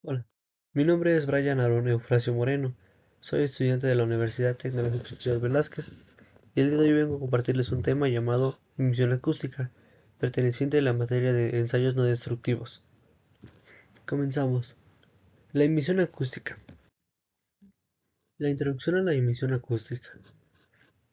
Hola, mi nombre es Brian Aaron Eufrasio Moreno. Soy estudiante de la Universidad Tecnológica Social Velázquez y el día de hoy vengo a compartirles un tema llamado emisión acústica, perteneciente a la materia de ensayos no destructivos. Comenzamos. La emisión acústica. La introducción a la emisión acústica.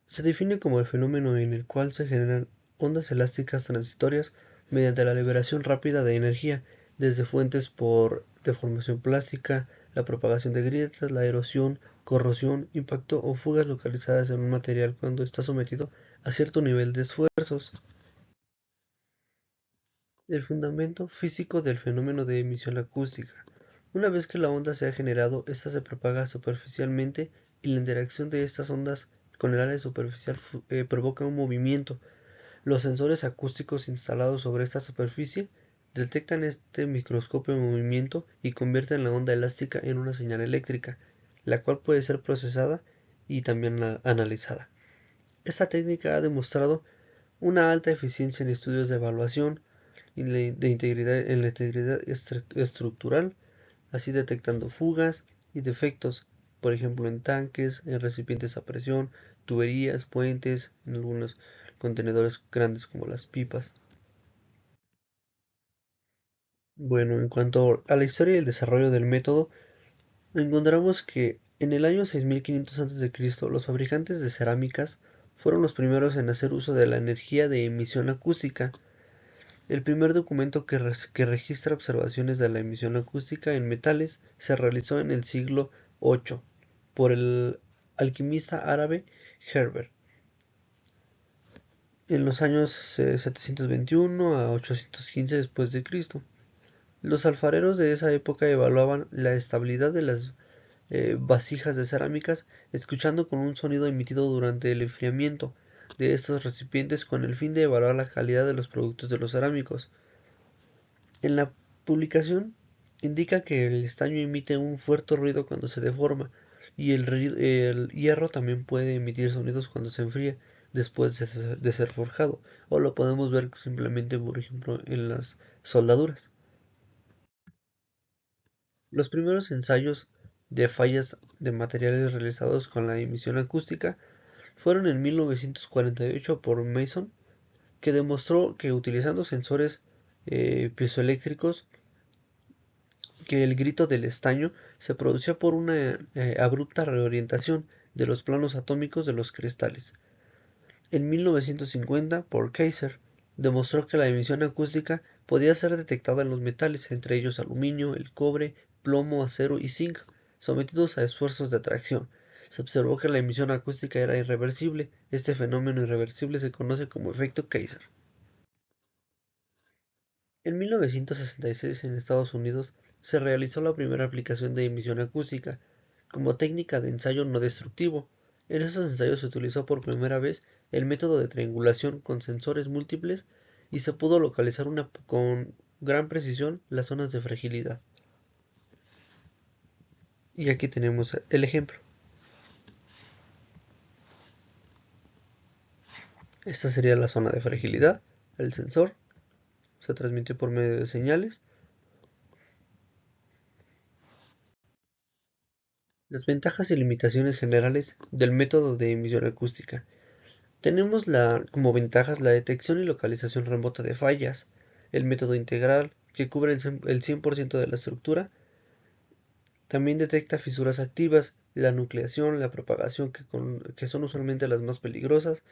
Se define como el fenómeno en el cual se generan ondas elásticas transitorias mediante la liberación rápida de energía desde fuentes por deformación plástica, la propagación de grietas, la erosión, corrosión, impacto o fugas localizadas en un material cuando está sometido a cierto nivel de esfuerzos. El fundamento físico del fenómeno de emisión acústica. Una vez que la onda se ha generado, ésta se propaga superficialmente y la interacción de estas ondas con el área superficial provoca un movimiento. Los sensores acústicos instalados sobre esta superficie detectan este microscopio movimiento y convierten la onda elástica en una señal eléctrica, la cual puede ser procesada y también analizada. Esta técnica ha demostrado una alta eficiencia en estudios de evaluación y de integridad en la integridad estructural, así detectando fugas y defectos, por ejemplo en tanques, en recipientes a presión, tuberías, puentes, en algunos contenedores grandes como las pipas. Bueno, en cuanto a la historia y el desarrollo del método, encontramos que en el año 6500 a.C. los fabricantes de cerámicas fueron los primeros en hacer uso de la energía de emisión acústica. El primer documento que registra observaciones de la emisión acústica en metales se realizó en el siglo VIII por el alquimista árabe Herbert en los años 721 a 815 después de Cristo. Los alfareros de esa época evaluaban la estabilidad de las vasijas de cerámicas escuchando con un sonido emitido durante el enfriamiento de estos recipientes con el fin de evaluar la calidad de los productos de los cerámicos. En la publicación indica que el estaño emite un fuerte ruido cuando se deforma y el hierro también puede emitir sonidos cuando se enfría después de ser forjado, o lo podemos ver simplemente, por ejemplo, en las soldaduras. Los primeros ensayos de fallas de materiales realizados con la emisión acústica fueron en 1948 por Mason, que demostró que utilizando sensores piezoeléctricos que el grito del estaño se producía por una abrupta reorientación de los planos atómicos de los cristales. En 1950, por Kaiser, demostró que la emisión acústica podía ser detectada en los metales, entre ellos aluminio, el cobre, plomo, acero y zinc, sometidos a esfuerzos de atracción. Se observó que la emisión acústica era irreversible. Este fenómeno irreversible se conoce como efecto Kaiser. En 1966 en Estados Unidos se realizó la primera aplicación de emisión acústica como técnica de ensayo no destructivo. En esos ensayos se utilizó por primera vez el método de triangulación con sensores múltiples y se pudo localizar con gran precisión las zonas de fragilidad. Y aquí tenemos el ejemplo. Esta sería la zona de fragilidad. El sensor se transmitió por medio de señales. Las ventajas y limitaciones generales del método de emisión acústica. Tenemos como ventajas la detección y localización remota de fallas, el método integral, que cubre el 100% de la estructura, también detecta fisuras activas, la nucleación, la propagación, que son usualmente las más peligrosas.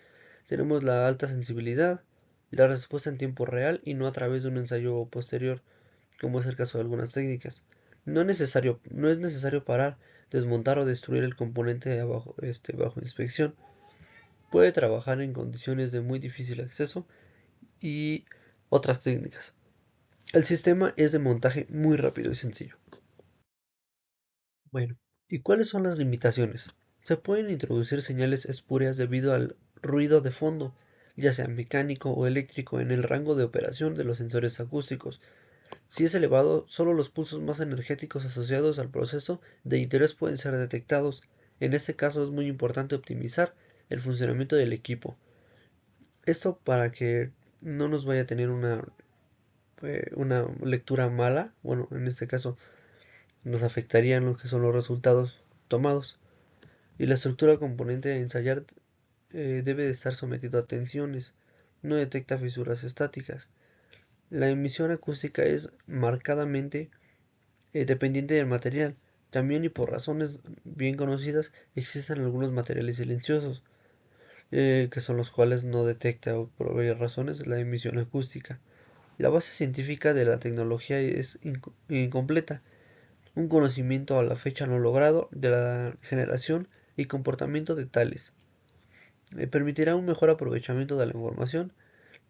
Tenemos la alta sensibilidad, la respuesta en tiempo real y no a través de un ensayo posterior, como es el caso de algunas técnicas. No es necesario parar, desmontar o destruir el componente bajo inspección. Puede trabajar en condiciones de muy difícil acceso y otras técnicas. El sistema es de montaje muy rápido y sencillo. Bueno, ¿y cuáles son las limitaciones? Se pueden introducir señales espurias debido al ruido de fondo, ya sea mecánico o eléctrico, en el rango de operación de los sensores acústicos. Si es elevado, solo los pulsos más energéticos asociados al proceso de interés pueden ser detectados. En este caso es muy importante optimizar el funcionamiento del equipo. Esto para que no nos vaya a tener una lectura mala, bueno, en este caso nos afectarían lo que son los resultados tomados. Y la estructura componente a ensayar debe de estar sometido a tensiones, no detecta fisuras estáticas. La emisión acústica es marcadamente dependiente del material. También y por razones bien conocidas existen algunos materiales silenciosos, que son los cuales no detecta o por varias razones la emisión acústica. La base científica de la tecnología es incompleta. Un conocimiento a la fecha no logrado de la generación y comportamiento de tales permitirá un mejor aprovechamiento de la información,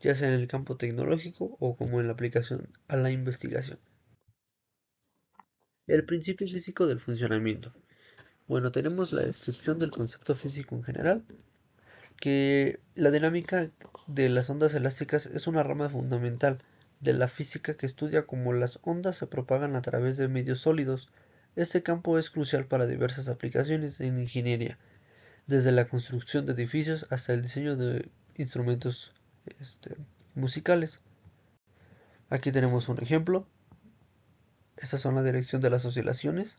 ya sea en el campo tecnológico o como en la aplicación a la investigación. El principio físico del funcionamiento. Bueno, tenemos la descripción del concepto físico en general, que la dinámica de las ondas elásticas es una rama fundamental de la física que estudia cómo las ondas se propagan a través de medios sólidos. Este campo es crucial para diversas aplicaciones en ingeniería, desde la construcción de edificios hasta el diseño de instrumentos este, musicales. Aquí tenemos un ejemplo. Estas son la dirección de las oscilaciones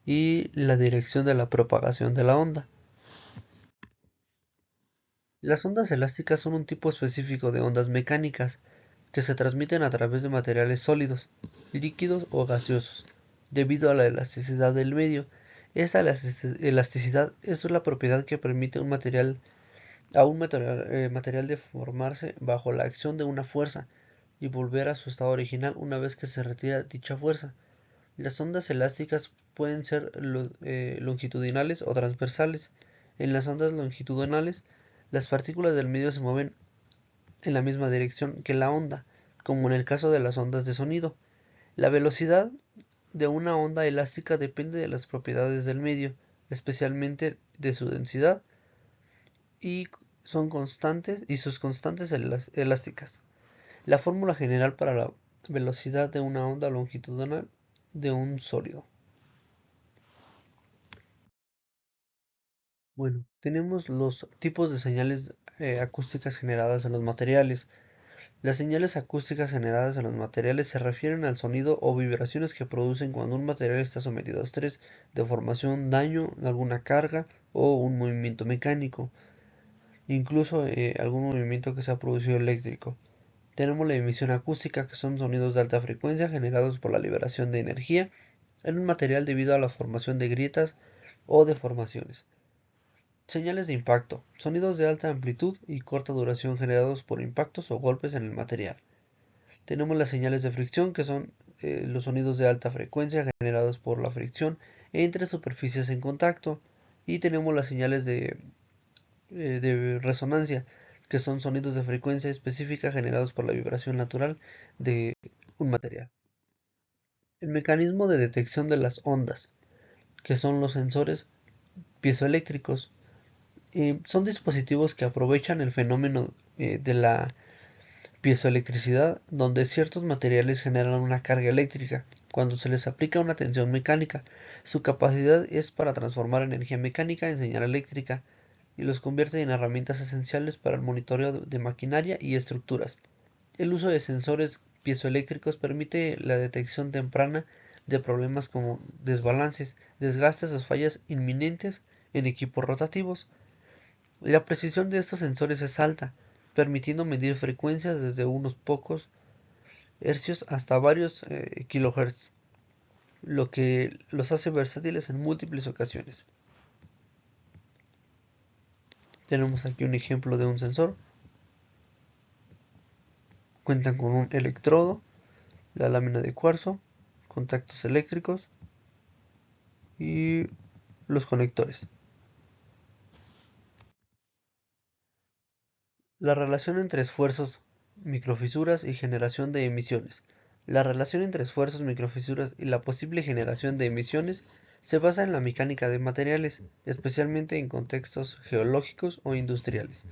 y la dirección de la propagación de la onda. Las ondas elásticas son un tipo específico de ondas mecánicas que se transmiten a través de materiales sólidos, líquidos o gaseosos, debido a la elasticidad del medio. Esta elasticidad es la propiedad que permite a un material deformarse bajo la acción de una fuerza y volver a su estado original una vez que se retira dicha fuerza. Las ondas elásticas pueden ser longitudinales o transversales. En las ondas longitudinales, las partículas del medio se mueven en la misma dirección que la onda, como en el caso de las ondas de sonido. La velocidad de una onda elástica depende de las propiedades del medio, especialmente de su densidad y sus constantes elásticas. La fórmula general para la velocidad de una onda longitudinal de un sólido. Bueno, tenemos los tipos de señales acústicas generadas en los materiales. Las señales acústicas generadas en los materiales se refieren al sonido o vibraciones que producen cuando un material está sometido a estrés, deformación, daño, alguna carga o un movimiento mecánico, incluso algún movimiento que se ha producido eléctrico. Tenemos la emisión acústica, que son sonidos de alta frecuencia generados por la liberación de energía en un material debido a la formación de grietas o deformaciones. Señales de impacto. Sonidos de alta amplitud y corta duración generados por impactos o golpes en el material. Tenemos las señales de fricción, que son los sonidos de alta frecuencia generados por la fricción entre superficies en contacto. Y tenemos las señales de resonancia, que son sonidos de frecuencia específica generados por la vibración natural de un material. El mecanismo de detección de las ondas, que son los sensores piezoeléctricos, son dispositivos que aprovechan el fenómeno de la piezoelectricidad, donde ciertos materiales generan una carga eléctrica. Cuando se les aplica una tensión mecánica, su capacidad es para transformar energía mecánica en señal eléctrica y los convierte en herramientas esenciales para el monitoreo de maquinaria y estructuras. El uso de sensores piezoeléctricos permite la detección temprana de problemas como desbalances, desgastes o fallas inminentes en equipos rotativos. La precisión de estos sensores es alta, permitiendo medir frecuencias desde unos pocos hercios hasta varios kilohertz, lo que los hace versátiles en múltiples ocasiones. Tenemos aquí un ejemplo de un sensor. Cuentan con un electrodo, la lámina de cuarzo, contactos eléctricos y los conectores. La relación entre esfuerzos, microfisuras y generación de emisiones. La relación entre esfuerzos, microfisuras y la posible generación de emisiones se basa en la mecánica de materiales, especialmente en contextos geológicos o industriales.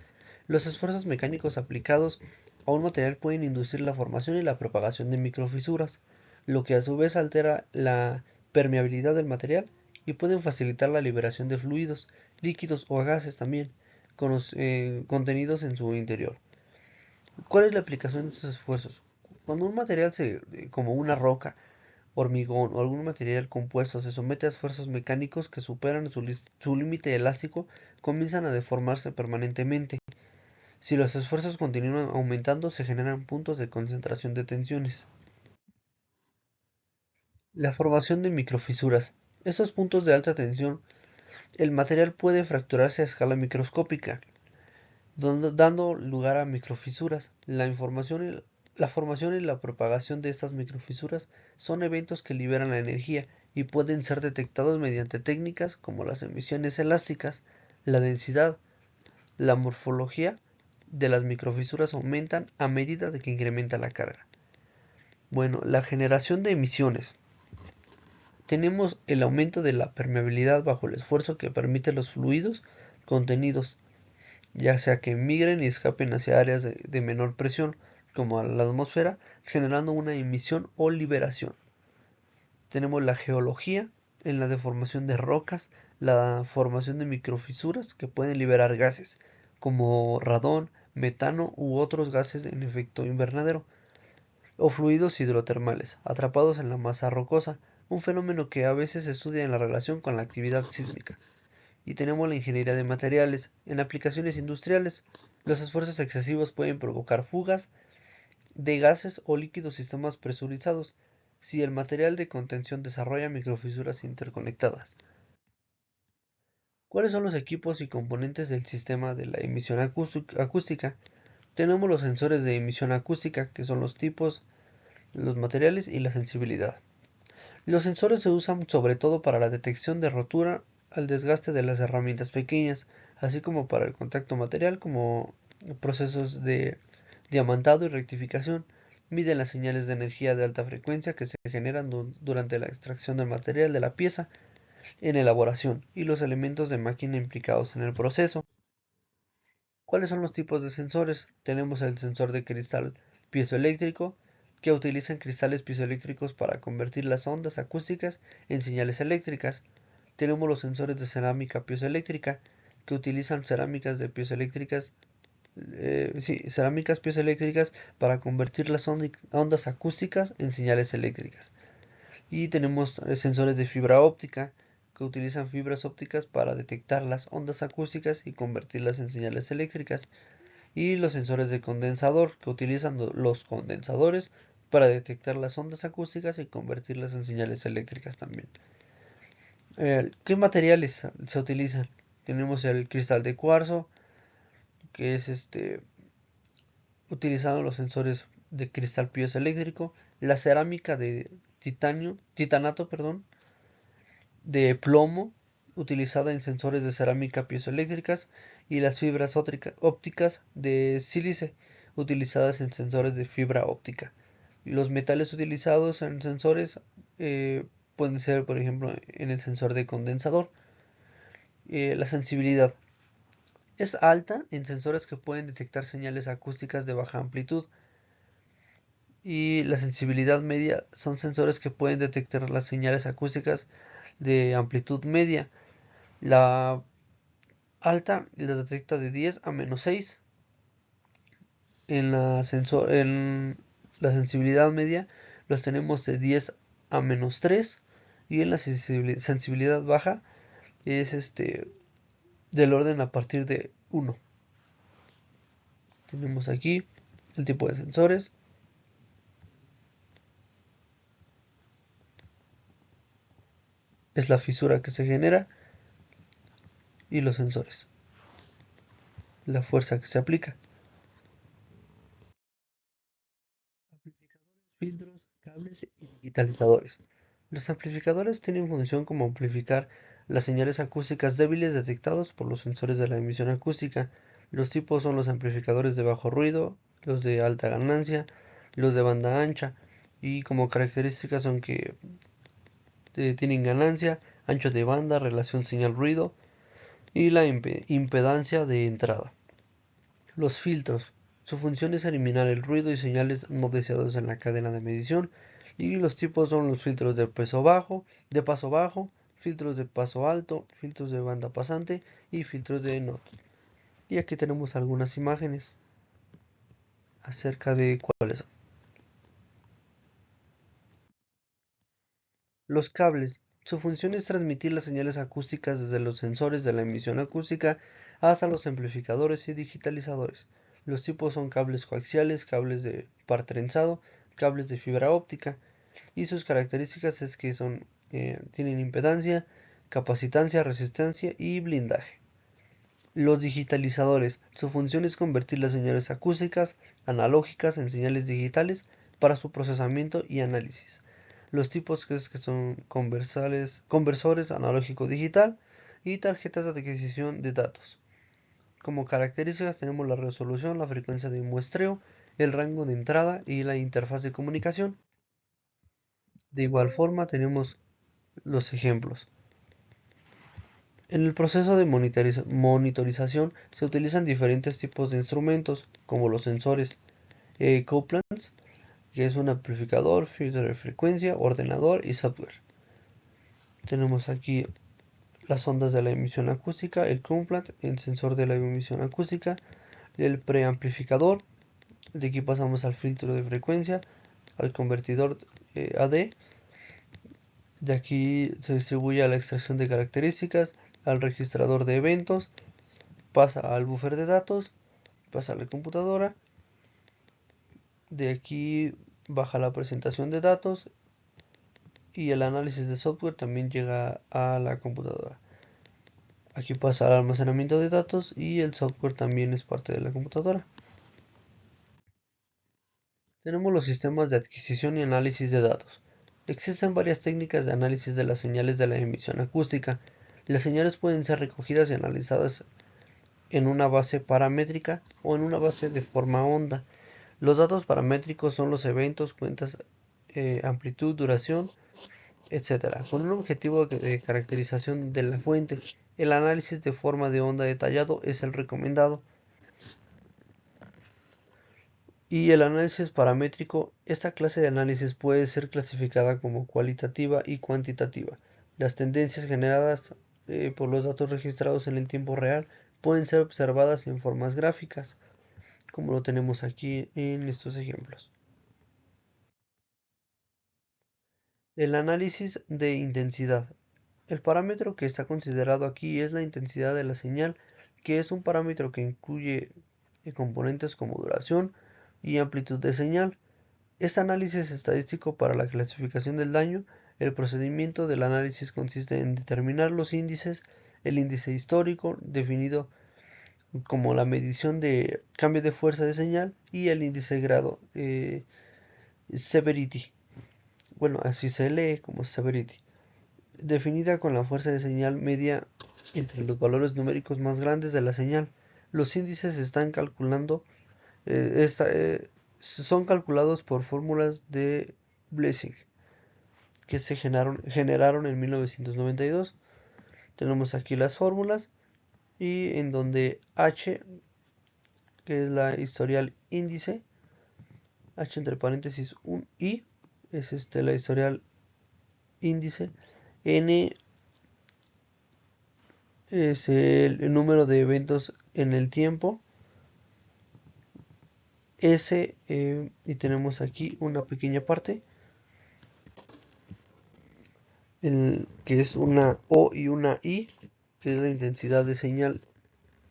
Los esfuerzos mecánicos aplicados a un material pueden inducir la formación y la propagación de microfisuras, lo que a su vez altera la permeabilidad del material y pueden facilitar la liberación de fluidos, líquidos o gases también contenidos en su interior. ¿Cuál es la aplicación de estos esfuerzos? Cuando un material como una roca hormigón o algún material compuesto se somete a esfuerzos mecánicos que superan su límite elástico, comienzan a deformarse permanentemente. Si los esfuerzos continúan aumentando, se generan puntos de concentración de tensiones. La formación de microfisuras. Estos puntos de alta tensión, el material puede fracturarse a escala microscópica, dando lugar a microfisuras. La formación y la propagación de estas microfisuras son eventos que liberan la energía y pueden ser detectados mediante técnicas como las emisiones elásticas. La densidad, la morfología de las microfisuras aumentan a medida de que incrementa la carga. Bueno, la generación de emisiones. Tenemos el aumento de la permeabilidad bajo el esfuerzo que permite los fluidos contenidos, ya sea que migren y escapen hacia áreas de menor presión, como a la atmósfera, generando una emisión o liberación. Tenemos la geología en la deformación de rocas, la formación de microfisuras que pueden liberar gases, como radón, metano u otros gases en efecto invernadero, o fluidos hidrotermales, atrapados en la masa rocosa, un fenómeno que a veces se estudia en la relación con la actividad sísmica. Y tenemos la ingeniería de materiales. En aplicaciones industriales, los esfuerzos excesivos pueden provocar fugas de gases o líquidos sistemas presurizados si el material de contención desarrolla microfisuras interconectadas. ¿Cuáles son los equipos y componentes del sistema de la emisión acústica? Tenemos los sensores de emisión acústica, que son los tipos, los materiales y la sensibilidad. Los sensores se usan sobre todo para la detección de rotura al desgaste de las herramientas pequeñas, así como para el contacto material como procesos de diamantado y rectificación. Miden las señales de energía de alta frecuencia que se generan durante la extracción del material de la pieza en elaboración y los elementos de máquina implicados en el proceso. ¿Cuáles son los tipos de sensores? Tenemos el sensor de cristal piezoeléctrico, que utilizan cristales piezoeléctricos para convertir las ondas acústicas en señales eléctricas. Tenemos los sensores de cerámica piezoeléctrica, que utilizan cerámicas piezoeléctricas para convertir las ondas acústicas en señales eléctricas. Y tenemos sensores de fibra óptica, que utilizan fibras ópticas para detectar las ondas acústicas y convertirlas en señales eléctricas. Y los sensores de condensador, que utilizan los condensadores para detectar las ondas acústicas y convertirlas en señales eléctricas también. ¿Qué materiales se utilizan? Tenemos el cristal de cuarzo, que es utilizando los sensores de cristal piezoeléctrico, la cerámica de titanato, perdón, de plomo, utilizada en sensores de cerámica piezoeléctricas, y las fibras ópticas de sílice, utilizadas en sensores de fibra óptica. Los metales utilizados en sensores eh, pueden ser, por ejemplo, en el sensor de condensador. La sensibilidad es alta en sensores que pueden detectar señales acústicas de baja amplitud, y la sensibilidad media son sensores que pueden detectar las señales acústicas de amplitud media. La alta la detecta de 10 a -6. En la sensibilidad media los tenemos de 10 a -3, y en la sensibilidad baja es del orden a partir de 1. Tenemos aquí el tipo de sensores. Es la fisura que se genera y los sensores. La fuerza que se aplica. Amplificadores, filtros, cables y digitalizadores. Los amplificadores tienen función como amplificar las señales acústicas débiles detectados por los sensores de la emisión acústica. Los tipos son los amplificadores de bajo ruido, los de alta ganancia, los de banda ancha, y como características son que tienen ganancia, ancho de banda, relación señal-ruido y la impedancia de entrada. Los filtros. Su función es eliminar el ruido y señales no deseados en la cadena de medición, y los tipos son los filtros de paso bajo, filtros de paso alto, filtros de banda pasante y filtros de NOT. Y aquí tenemos algunas imágenes acerca de cuáles son. Los cables. Su función es transmitir las señales acústicas desde los sensores de la emisión acústica hasta los amplificadores y digitalizadores. Los tipos son cables coaxiales, cables de par trenzado, cables de fibra óptica, y sus características es que tienen impedancia, capacitancia, resistencia y blindaje. Los digitalizadores. Su función es convertir las señales acústicas analógicas en señales digitales para su procesamiento y análisis. Los tipos que son conversores analógico-digital y tarjetas de adquisición de datos. Como características tenemos la resolución, la frecuencia de muestreo, el rango de entrada y la interfaz de comunicación. De igual forma tenemos los ejemplos. En el proceso de monitorización se utilizan diferentes tipos de instrumentos, como los sensores couplings, que es un amplificador, filtro de frecuencia, ordenador y software. Tenemos aquí las ondas de la emisión acústica, el couplant, el sensor de la emisión acústica, el preamplificador. De aquí pasamos al filtro de frecuencia, al convertidor AD. De aquí se distribuye a la extracción de características, al registrador de eventos, pasa al buffer de datos, pasa a la computadora. De aquí baja la presentación de datos y el análisis de software también llega a la computadora. Aquí pasa al almacenamiento de datos y el software también es parte de la computadora. Tenemos los sistemas de adquisición y análisis de datos. Existen varias técnicas de análisis de las señales de la emisión acústica. Las señales pueden ser recogidas y analizadas en una base paramétrica o en una base de forma onda. Los datos paramétricos son los eventos, cuentas, amplitud, duración, etc., con un objetivo de caracterización de la fuente. El análisis de forma de onda detallado es el recomendado. Y el análisis paramétrico, esta clase de análisis puede ser clasificada como cualitativa y cuantitativa. Las tendencias generadas por los datos registrados en el tiempo real pueden ser observadas en formas gráficas, como lo tenemos aquí en estos ejemplos. El análisis de intensidad. El parámetro que está considerado aquí es la intensidad de la señal, que es un parámetro que incluye componentes como duración y amplitud de señal. Este análisis estadístico para la clasificación del daño. El procedimiento del análisis consiste en determinar los índices, el índice histórico, definido como la medición de cambio de fuerza de señal, y el índice de grado, severity. Bueno, así se lee como severity, definida con la fuerza de señal media entre los valores numéricos más grandes de la señal. Los índices son calculados por fórmulas de Blessing que se generaron en 1992. Tenemos aquí las fórmulas y en donde H, que es la historial índice, H entre paréntesis un I, es la historial índice, N es el número de eventos en el tiempo, S, y tenemos aquí una pequeña parte, que es una O y una I, que es la intensidad de señal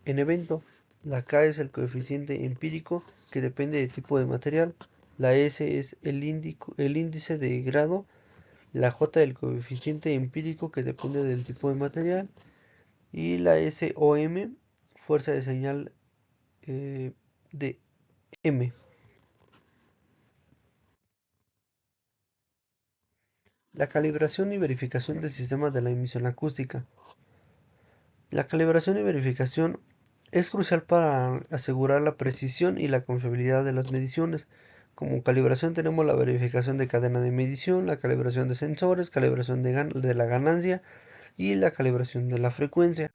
en evento. La K es el coeficiente empírico, que depende del tipo de material. La S es el índice de grado. La J el coeficiente empírico, que depende del tipo de material. Y la SOM, fuerza de señal de M. La calibración y verificación del sistema de la emisión acústica. La calibración y verificación es crucial para asegurar la precisión y la confiabilidad de las mediciones. Como calibración tenemos la verificación de cadena de medición, la calibración de sensores, calibración de la ganancia y la calibración de la frecuencia.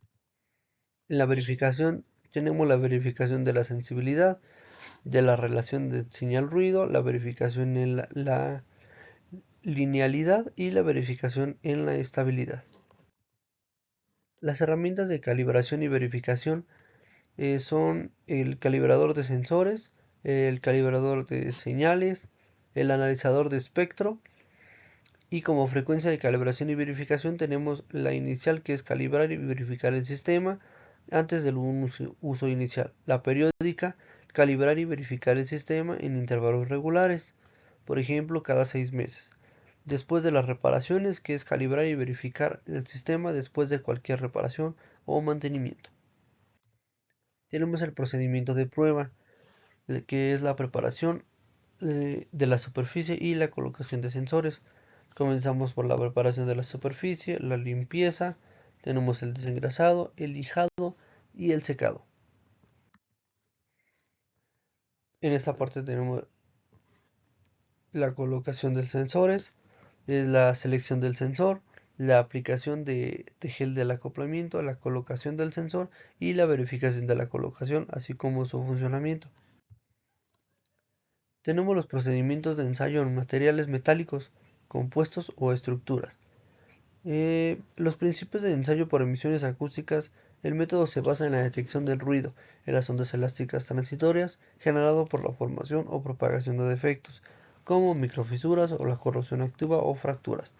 En la verificación tenemos la verificación de la sensibilidad, de la relación de señal-ruido, la verificación en la linealidad y la verificación en la estabilidad. Las herramientas de calibración y verificación son el calibrador de sensores, el calibrador de señales, el analizador de espectro, Y como frecuencia de calibración y verificación tenemos la inicial, que es calibrar y verificar el sistema antes del uso inicial. La periódica, calibrar y verificar el sistema en intervalos regulares, por ejemplo cada 6 meses. Después de las reparaciones, que es calibrar y verificar el sistema después de cualquier reparación o mantenimiento. Tenemos el procedimiento de prueba, que es la preparación de la superficie y la colocación de sensores. Comenzamos por la preparación de la superficie, la limpieza, tenemos el desengrasado, el lijado y el secado. En esta parte tenemos la colocación de sensores, la selección del sensor, la aplicación de gel del acoplamiento, la colocación del sensor y la verificación de la colocación, así como su funcionamiento. Tenemos los procedimientos de ensayo en materiales metálicos, compuestos o estructuras. Los principios de ensayo por emisiones acústicas. El método se basa en la detección del ruido en las ondas elásticas transitorias generado por la formación o propagación de defectos, como microfisuras o la corrosión activa o fracturas.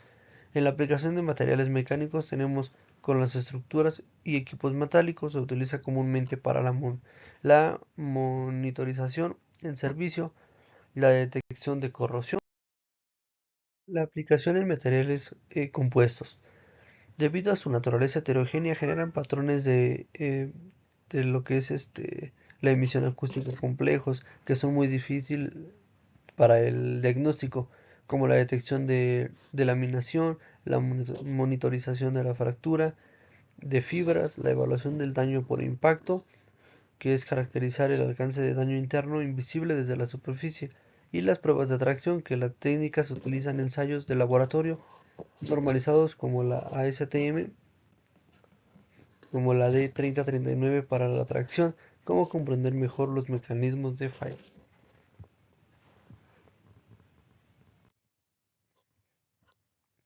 En la aplicación de materiales mecánicos tenemos con las estructuras y equipos metálicos. Se utiliza comúnmente para la monitorización en servicio, la detección de corrosión, la aplicación en materiales compuestos. Debido a su naturaleza heterogénea, generan patrones de lo que es la emisión acústica complejos, que son muy difíciles para el diagnóstico, como la detección de laminación, la monitorización de la fractura de fibras, la evaluación del daño por impacto, que es caracterizar el alcance de daño interno invisible desde la superficie, y las pruebas de atracción, que las técnicas utilizan en ensayos de laboratorio normalizados como la ASTM, como la D3039 para la tracción, cómo comprender mejor los mecanismos de falla.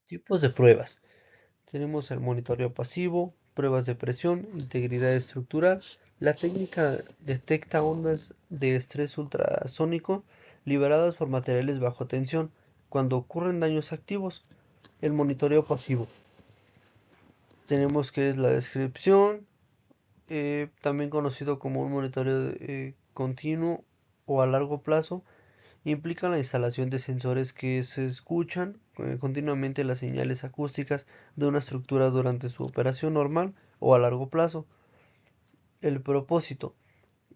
Tipos de pruebas. Tenemos el monitoreo pasivo, pruebas de presión, integridad estructural. La técnica detecta ondas de estrés ultrasónico liberadas por materiales bajo tensión cuando ocurren daños activos. El monitoreo pasivo. Tenemos que es la descripción, también conocido como un monitoreo continuo o a largo plazo. Implica la instalación de sensores que se escuchan continuamente las señales acústicas de una estructura durante su operación normal o a largo plazo. El propósito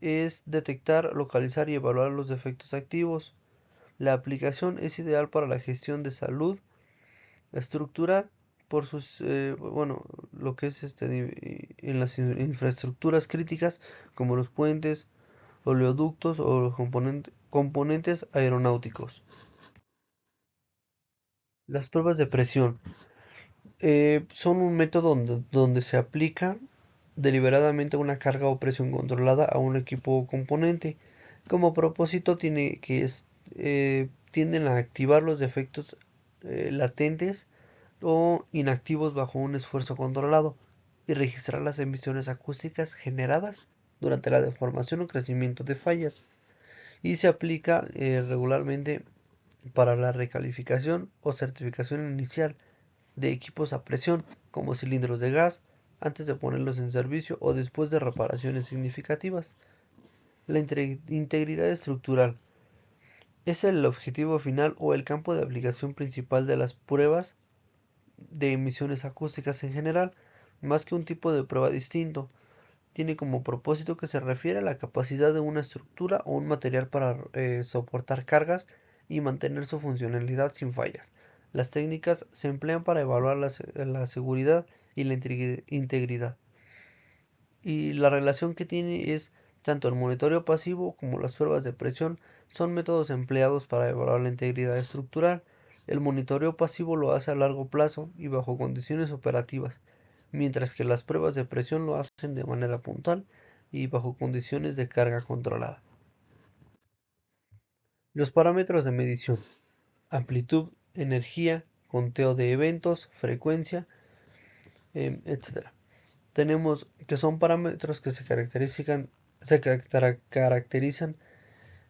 es detectar, localizar y evaluar los defectos activos. La aplicación es ideal para la gestión de salud estructural por sus, bueno, lo que es en las infraestructuras críticas como los puentes, oleoductos o los componentes aeronáuticos. Las pruebas de presión son un método donde se aplica deliberadamente una carga o presión controlada a un equipo o componente. Como propósito tienden a activar los defectos latentes o inactivos bajo un esfuerzo controlado y registrar las emisiones acústicas generadas durante la deformación o crecimiento de fallas. Y se aplica regularmente para la recalificación o certificación inicial de equipos a presión, como cilindros de gas, antes de ponerlos en servicio o después de reparaciones significativas. La integridad estructural es el objetivo final o el campo de aplicación principal de las pruebas de emisiones acústicas en general, más que un tipo de prueba distinto. Tiene como propósito que se refiere a la capacidad de una estructura o un material para soportar cargas y mantener su funcionalidad sin fallas. Las técnicas se emplean para evaluar la seguridad y la integridad. Y la relación que tiene es tanto el monitoreo pasivo como las pruebas de presión son métodos empleados para evaluar la integridad estructural. El monitoreo pasivo lo hace a largo plazo y bajo condiciones operativas, mientras que las pruebas de presión lo hacen de manera puntual y bajo condiciones de carga controlada. Los parámetros de medición: amplitud, energía, conteo de eventos, frecuencia, etc. Tenemos que son parámetros que se caracterizan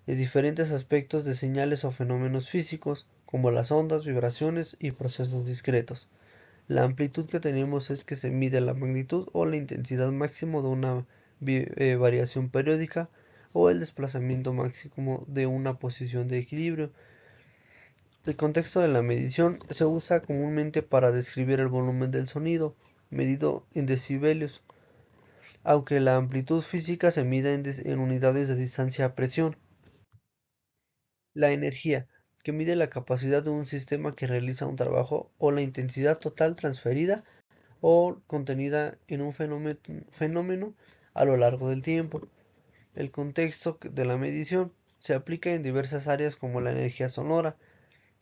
de diferentes aspectos de señales o fenómenos físicos como las ondas, vibraciones y procesos discretos. La amplitud que tenemos es que se mide la magnitud o la intensidad máxima de una variación periódica o el desplazamiento máximo de una posición de equilibrio. El contexto de la medición se usa comúnmente para describir el volumen del sonido, medido en decibelios, aunque la amplitud física se mide en unidades de distancia a presión. La energía, que mide la capacidad de un sistema que realiza un trabajo o la intensidad total transferida o contenida en un fenómeno a lo largo del tiempo. El contexto de la medición se aplica en diversas áreas como la energía sonora,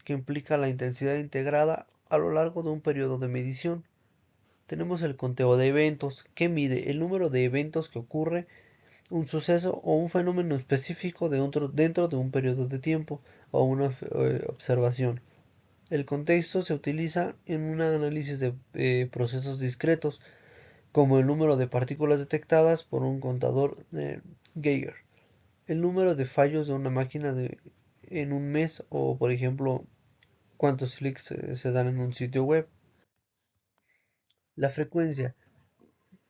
que implica la intensidad integrada a lo largo de un periodo de medición. Tenemos el conteo de eventos, que mide el número de eventos que ocurre un suceso o un fenómeno específico dentro de un periodo de tiempo o una observación. El contexto se utiliza en un análisis de procesos discretos, como el número de partículas detectadas por un contador Geiger, el número de fallos de una máquina en un mes o, por ejemplo, cuántos clics se dan en un sitio web. La frecuencia.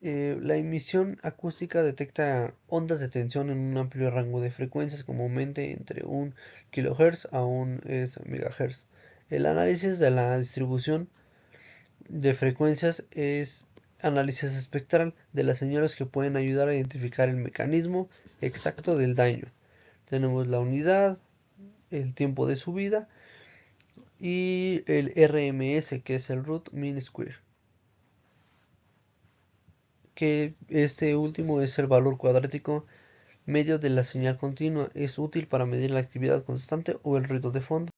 La emisión acústica detecta ondas de tensión en un amplio rango de frecuencias, comúnmente entre 1 kHz a 1 MHz. El análisis de la distribución de frecuencias es análisis espectral de las señales que pueden ayudar a identificar el mecanismo exacto del daño. Tenemos la unidad, el tiempo de subida y el RMS, que es el Root Mean Square, que este último es el valor cuadrático medio de la señal continua. Es útil para medir la actividad constante o el ruido de fondo.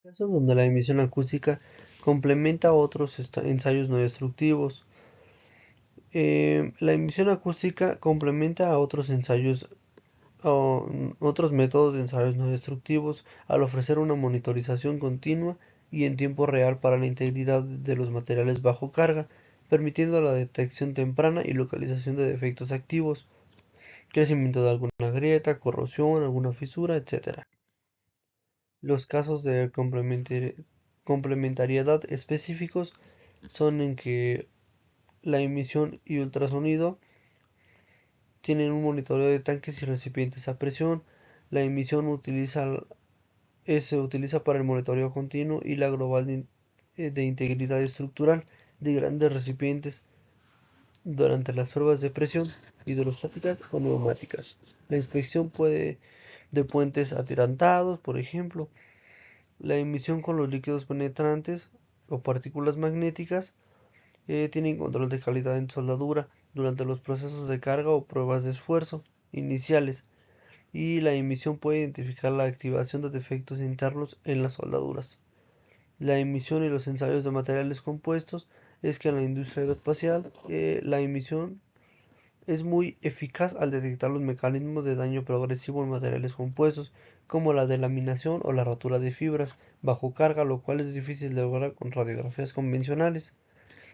Casos donde la emisión acústica complementa otros ensayos no destructivos. La emisión acústica complementa a otros ensayos o otros métodos de ensayos no destructivos al ofrecer una monitorización continua y en tiempo real para la integridad de los materiales bajo carga, permitiendo la detección temprana y localización de defectos activos, crecimiento de alguna grieta, corrosión, alguna fisura, etc. Los casos de complementariedad específicos son en que la emisión y ultrasonido tienen un monitoreo de tanques y recipientes a presión, La emisión se utiliza para el monitoreo continuo y la global de integridad estructural de grandes recipientes durante las pruebas de presión hidrostáticas o neumáticas. La inspección de puentes atirantados, por ejemplo, la emisión con los líquidos penetrantes o partículas magnéticas tienen control de calidad en soldadura durante los procesos de carga o pruebas de esfuerzo iniciales, y la emisión puede identificar la activación de defectos internos en las soldaduras. La emisión y los ensayos de materiales compuestos es que en la industria aeroespacial la emisión es muy eficaz al detectar los mecanismos de daño progresivo en materiales compuestos, como la delaminación o la rotura de fibras bajo carga, lo cual es difícil de lograr con radiografías convencionales.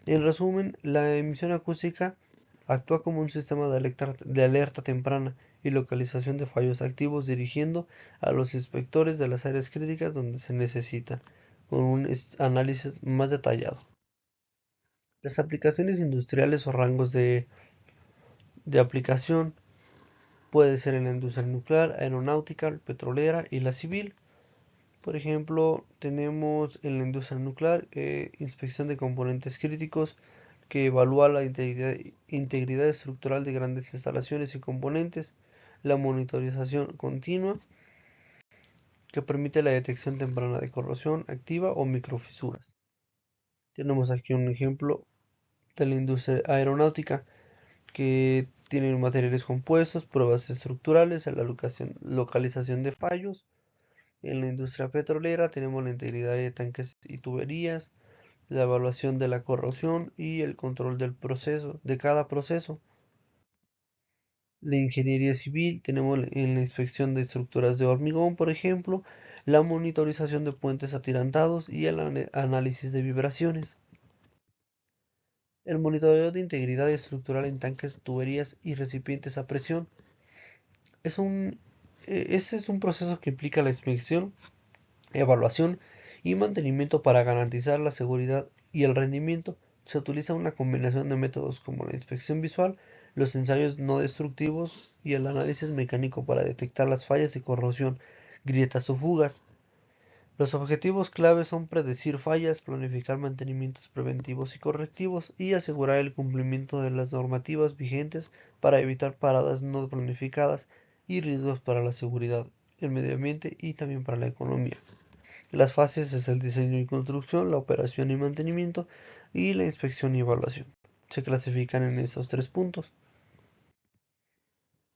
En resumen, la emisión acústica actúa como un sistema de alerta temprana y localización de fallos activos, dirigiendo a los inspectores de las áreas críticas donde se necesitan, con un análisis más detallado. Las aplicaciones industriales o rangos de aplicación puede ser en la industria nuclear, aeronáutica, petrolera y la civil. Por ejemplo, tenemos en la industria nuclear inspección de componentes críticos, que evalúa la integridad estructural de grandes instalaciones y componentes, la monitorización continua, que permite la detección temprana de corrosión activa o microfisuras. Tenemos aquí un ejemplo de la industria aeronáutica, que tiene materiales compuestos, pruebas estructurales, la localización de fallos. En la industria petrolera tenemos la integridad de tanques y tuberías, la evaluación de la corrosión y el control del proceso, de cada proceso. La ingeniería civil tenemos en la inspección de estructuras de hormigón, por ejemplo, la monitorización de puentes atirantados y el análisis de vibraciones. El monitoreo de integridad estructural en tanques, tuberías y recipientes a presión es ese es un proceso que implica la inspección, evaluación y mantenimiento para garantizar la seguridad y el rendimiento. Se utiliza una combinación de métodos como la inspección visual, los ensayos no destructivos y el análisis mecánico para detectar las fallas de corrosión, grietas o fugas. Los objetivos clave son predecir fallas, planificar mantenimientos preventivos y correctivos y asegurar el cumplimiento de las normativas vigentes para evitar paradas no planificadas y riesgos para la seguridad, el medio ambiente y también para la economía. Las fases es el diseño y construcción, la operación y mantenimiento y la inspección y evaluación. Se clasifican en estos tres puntos.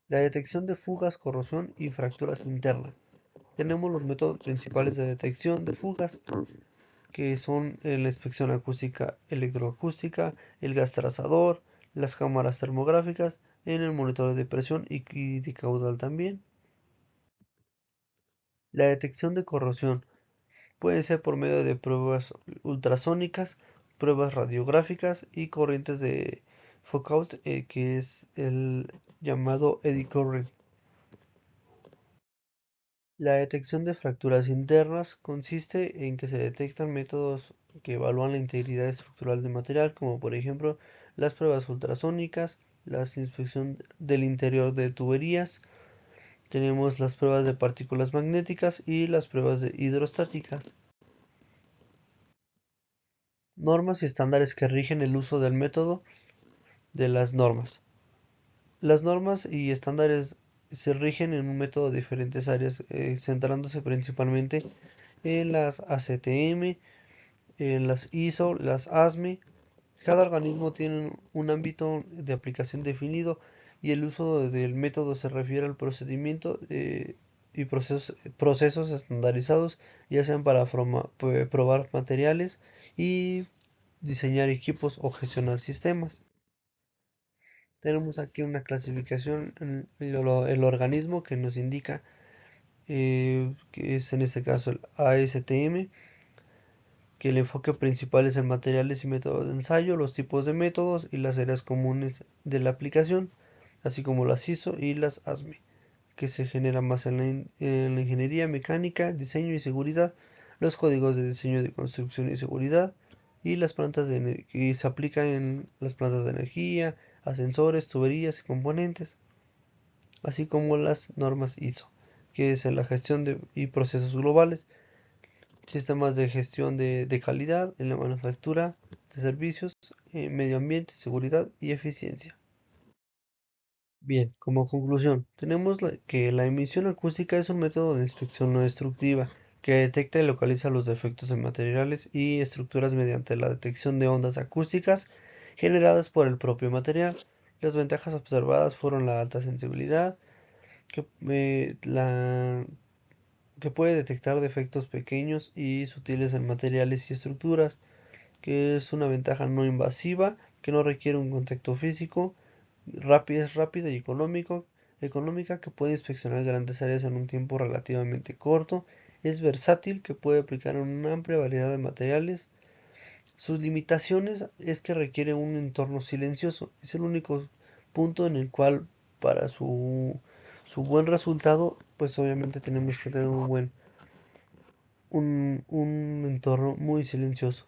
La detección de fugas, corrosión y fracturas internas. Tenemos los métodos principales de detección de fugas, que son la inspección acústica, electroacústica, el gas trazador, las cámaras termográficas, en el monitoreo de presión y de caudal también. La detección de corrosión puede ser por medio de pruebas ultrasónicas, pruebas radiográficas y corrientes de Foucault, que es el llamado eddy current. La detección de fracturas internas consiste en que se detectan métodos que evalúan la integridad estructural del material, como por ejemplo las pruebas ultrasónicas, la inspección del interior de tuberías, tenemos las pruebas de partículas magnéticas y las pruebas de hidrostáticas. Normas y estándares que rigen el uso del método de las normas. Las normas y estándares se rigen en un método de diferentes áreas, centrándose principalmente en las ACTM, en las ISO, las ASME. Cada organismo tiene un ámbito de aplicación definido y el uso del método se refiere al procedimiento y procesos estandarizados, ya sean para probar materiales y diseñar equipos o gestionar sistemas. Tenemos aquí una clasificación en el organismo que nos indica que es en este caso el ASTM, que el enfoque principal es en materiales y métodos de ensayo, los tipos de métodos y las áreas comunes de la aplicación, así como las ISO y las ASME, que se generan más en la ingeniería mecánica, diseño y seguridad, los códigos de diseño de construcción y seguridad, y las plantas que se aplican en las plantas de energía, ascensores, tuberías y componentes, así como las normas ISO, que es la gestión y procesos globales, sistemas de gestión de calidad en la manufactura de servicios, medio ambiente, seguridad y eficiencia. Bien, como conclusión, tenemos que la emisión acústica es un método de inspección no destructiva que detecta y localiza los defectos en materiales y estructuras mediante la detección de ondas acústicas generadas por el propio material. Las ventajas observadas fueron la alta sensibilidad, que, que puede detectar defectos pequeños y sutiles en materiales y estructuras, que es una ventaja no invasiva, que no requiere un contacto físico, es rápida y económica, que puede inspeccionar grandes áreas en un tiempo relativamente corto, es versátil, que puede aplicar en una amplia variedad de materiales. Sus limitaciones es que requiere un entorno silencioso, es el único punto en el cual para su buen resultado, pues obviamente tenemos que tener un entorno muy silencioso.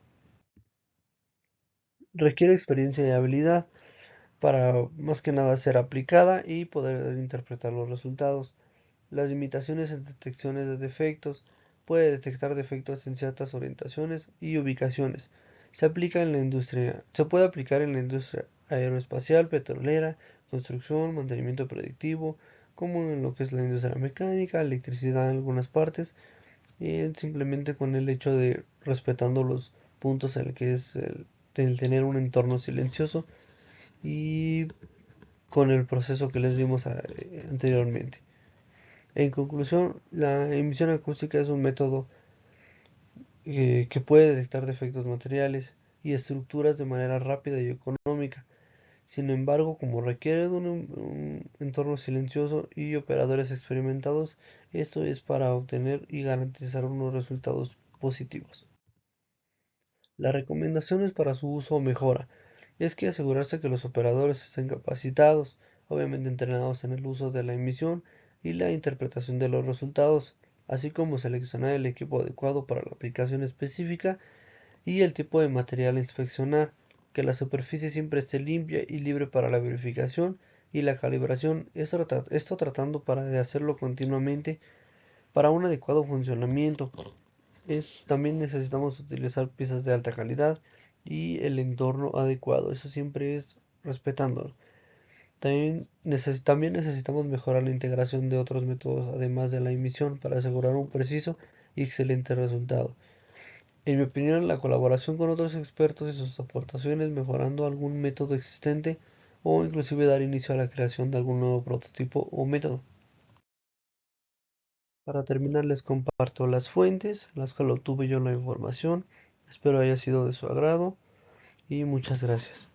Requiere experiencia y habilidad para más que nada ser aplicada y poder interpretar los resultados. Las limitaciones en detecciones de defectos. Puede detectar defectos en ciertas orientaciones y ubicaciones. Se puede aplicar en la industria aeroespacial, petrolera, construcción, mantenimiento predictivo, como en lo que es la industria mecánica, electricidad en algunas partes, y simplemente con el hecho de respetando los puntos en el que es el tener un entorno silencioso y con el proceso que les dimos anteriormente. En conclusión, la emisión acústica es un método que puede detectar defectos materiales y estructuras de manera rápida y económica. Sin embargo, como requiere de un entorno silencioso y operadores experimentados, esto es para obtener y garantizar unos resultados positivos. Las recomendaciones para su uso o mejora es que asegurarse que los operadores estén capacitados, obviamente entrenados en el uso de la emisión y la interpretación de los resultados, así como seleccionar el equipo adecuado para la aplicación específica y el tipo de material a inspeccionar, que la superficie siempre esté limpia y libre para la verificación y la calibración, esto tratando de hacerlo continuamente para un adecuado funcionamiento. También necesitamos utilizar piezas de alta calidad y el entorno adecuado. Eso siempre es respetándolo. También necesitamos mejorar la integración de otros métodos además de la emisión para asegurar un preciso y excelente resultado. En mi opinión, la colaboración con otros expertos y sus aportaciones mejorando algún método existente o inclusive dar inicio a la creación de algún nuevo prototipo o método. Para terminar, les comparto las fuentes, las cuales obtuve yo la información. Espero haya sido de su agrado y muchas gracias.